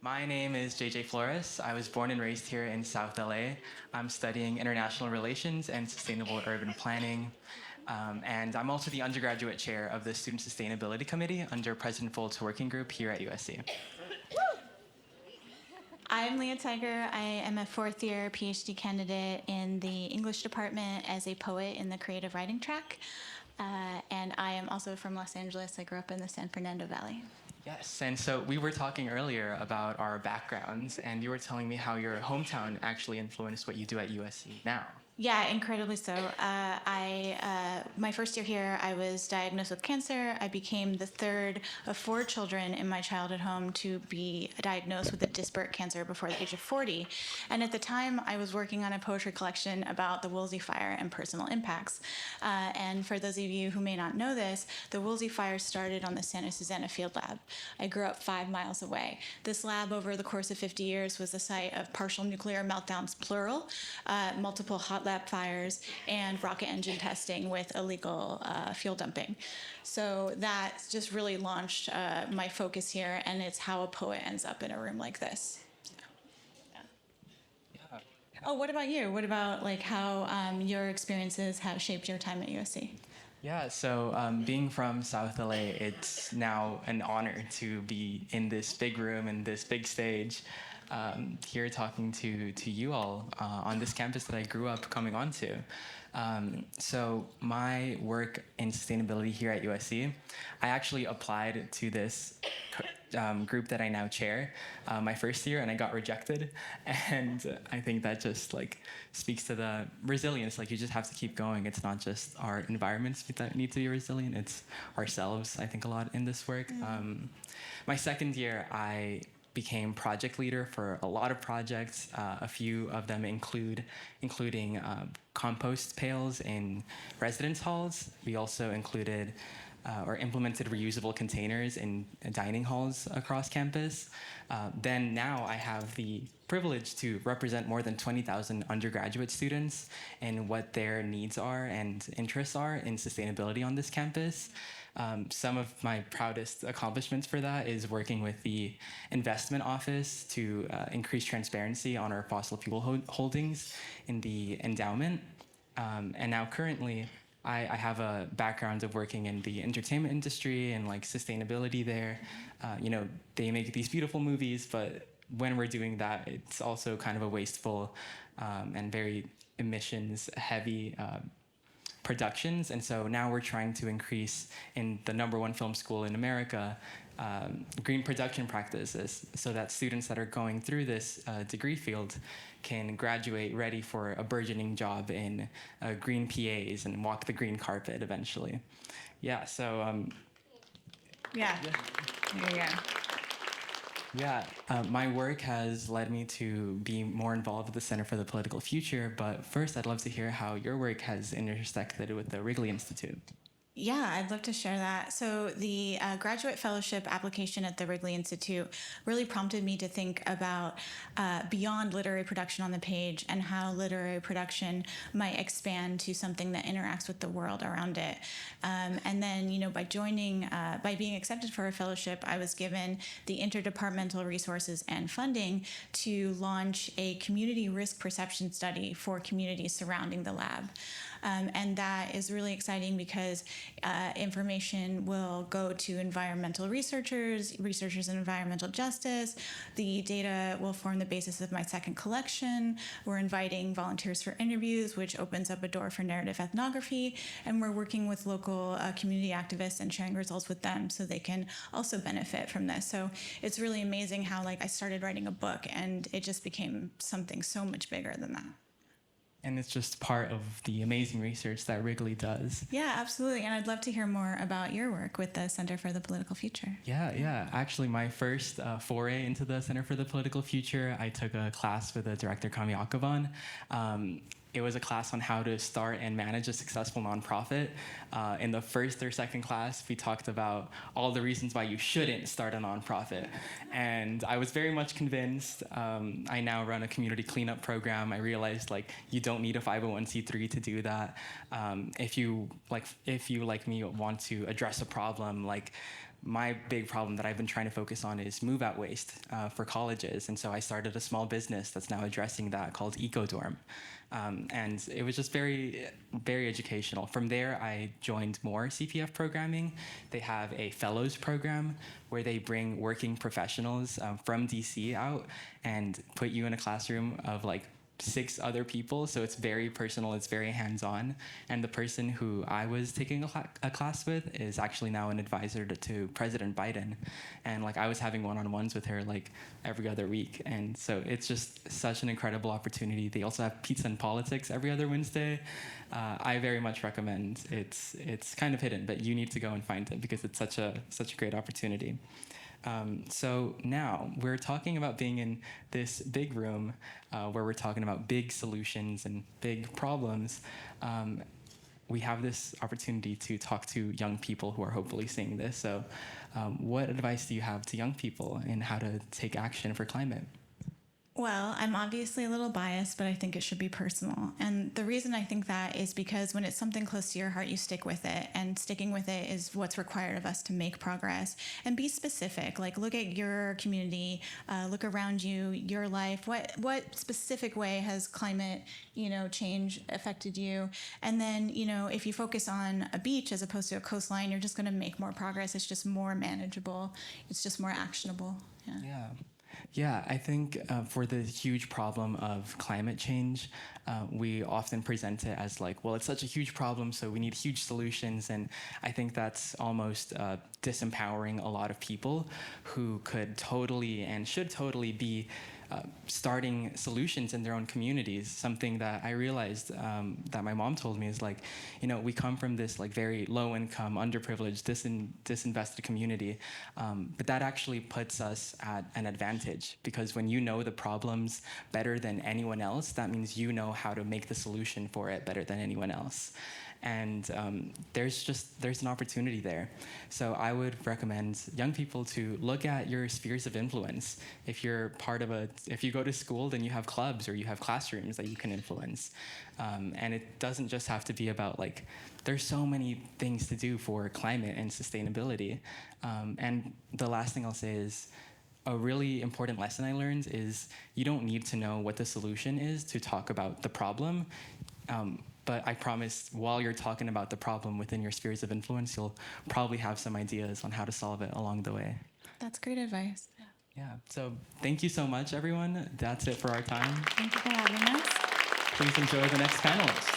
My name is JJ Flores. I was born and raised here in South LA. I'm studying international relations and sustainable urban planning. And I'm also the undergraduate chair of the Student Sustainability Committee under President Folt's working group here at USC. I'm Leah Tieger. I am a fourth-year PhD candidate in the English department as a poet in the creative writing track. And I am also from Los Angeles. I grew up in the San Fernando Valley. Yes, and so we were talking earlier about our backgrounds, and you were telling me how your hometown actually influenced what you do at USC now. Yeah, incredibly so. My first year here, I was diagnosed with cancer. I became the third of four children in my childhood home to be diagnosed with a disparate cancer before the age of 40. And at the time, I was working on a poetry collection about the Woolsey Fire and personal impacts. And for those of you who may not know this, the Woolsey Fire started on the Santa Susana Field Lab. I grew up 5 miles away. This lab, over the course of 50 years, was the site of partial nuclear meltdowns, plural, multiple hot lab fires, and rocket engine testing with illegal fuel dumping. So that just really launched my focus here, and it's how a poet ends up in a room like this. Yeah. Oh, what about you? What about how your experiences have shaped your time at USC? Yeah, so being from South LA, it's now an honor to be in this big room and this big stage here talking to you all on this campus that I grew up coming onto. So my work in sustainability here at USC, I actually applied to this group that I now chair my first year, and I got rejected. And I think that just speaks to the resilience. You just have to keep going. It's not just our environments that need to be resilient, it's ourselves, I think, a lot in this work. My second year, I became project leader for a lot of projects. A few of them including compost pails in residence halls. We also included or implemented reusable containers in dining halls across campus. Then now I have the privilege to represent more than 20,000 undergraduate students and what their needs are and interests are in sustainability on this campus. Some of my proudest accomplishments for that is working with the investment office to increase transparency on our fossil fuel holdings in the endowment. And now currently, I have a background of working in the entertainment industry and sustainability there. They make these beautiful movies, but when we're doing that, it's also kind of a wasteful and very emissions heavy productions. And so now we're trying to increase in the #1 film school in America green production practices so that students that are going through this degree field can graduate ready for a burgeoning job in green PAs and walk the green carpet eventually. Yeah, so... Yeah, there you go. Yeah, my work has led me to be more involved with the Center for the Political Future, but first I'd love to hear how your work has intersected with the Wrigley Institute. Yeah, I'd love to share that. So the graduate fellowship application at the Wrigley Institute really prompted me to think about beyond literary production on the page and how literary production might expand to something that interacts with the world around it. And then, by being accepted for a fellowship, I was given the interdepartmental resources and funding to launch a community risk perception study for communities surrounding the lab. And that is really exciting because information will go to environmental researchers in environmental justice. The data will form the basis of my second collection. We're inviting volunteers for interviews, which opens up a door for narrative ethnography. And we're working with local community activists and sharing results with them so they can also benefit from this. So it's really amazing how I started writing a book and it just became something so much bigger than that. And it's just part of the amazing research that Wrigley does. Yeah, absolutely. And I'd love to hear more about your work with the Center for the Political Future. Yeah. Actually, my first foray into the Center for the Political Future, I took a class with the director, Kami Akavan. It was a class on how to start and manage a successful nonprofit. In the first or second class, we talked about all the reasons why you shouldn't start a nonprofit. And I was very much convinced. I now run a community cleanup program. I realized you don't need a 501c3 to do that. If you like me want to address a problem my big problem that I've been trying to focus on is move-out waste for colleges. And so I started a small business that's now addressing that called EcoDorm. And it was just very, very educational. From there, I joined more CPF programming. They have a fellows program where they bring working professionals from DC out and put you in a classroom of like 6 other people, so it's very personal, it's very hands-on. And the person who I was taking a class with is actually now an advisor to President Biden, and like I was having one-on-ones with her like every other week, and so it's just such an incredible opportunity. They also have pizza and politics every other Wednesday. I very much recommend. It's kind of hidden, but you need to go and find it because it's such a great opportunity. So now we're talking about being in this big room where we're talking about big solutions and big problems. We have this opportunity to talk to young people who are hopefully seeing this. So what advice do you have to young people in how to take action for climate? Well, I'm obviously a little biased, but I think it should be personal. And the reason I think that is because when it's something close to your heart, you stick with it. And sticking with it is what's required of us to make progress. And be specific. Like, look at your community, look around you, your life. What specific way has climate, change affected you? And then, if you focus on a beach as opposed to a coastline, you're just going to make more progress. It's just more manageable. It's just more actionable. Yeah. Yeah, I think for the huge problem of climate change, we often present it as like, well, it's such a huge problem, so we need huge solutions. And I think that's almost disempowering a lot of people who could totally and should totally be starting solutions in their own communities. Something that I realized that my mom told me is like, we come from this like very low income, underprivileged, disinvested community, but that actually puts us at an advantage because when you know the problems better than anyone else, that means you know how to make the solution for it better than anyone else. And there's an opportunity there. So I would recommend young people to look at your spheres of influence. If you're if you go to school, then you have clubs or you have classrooms that you can influence. And it doesn't just have to be about like, there's so many things to do for climate and sustainability. And the last thing I'll say is, a really important lesson I learned is you don't need to know what the solution is to talk about the problem. But I promise while you're talking about the problem within your spheres of influence, you'll probably have some ideas on how to solve it along the way. That's great advice. Yeah. So thank you so much, everyone. That's it for our time. Thank you for having us. Please enjoy the next panelist.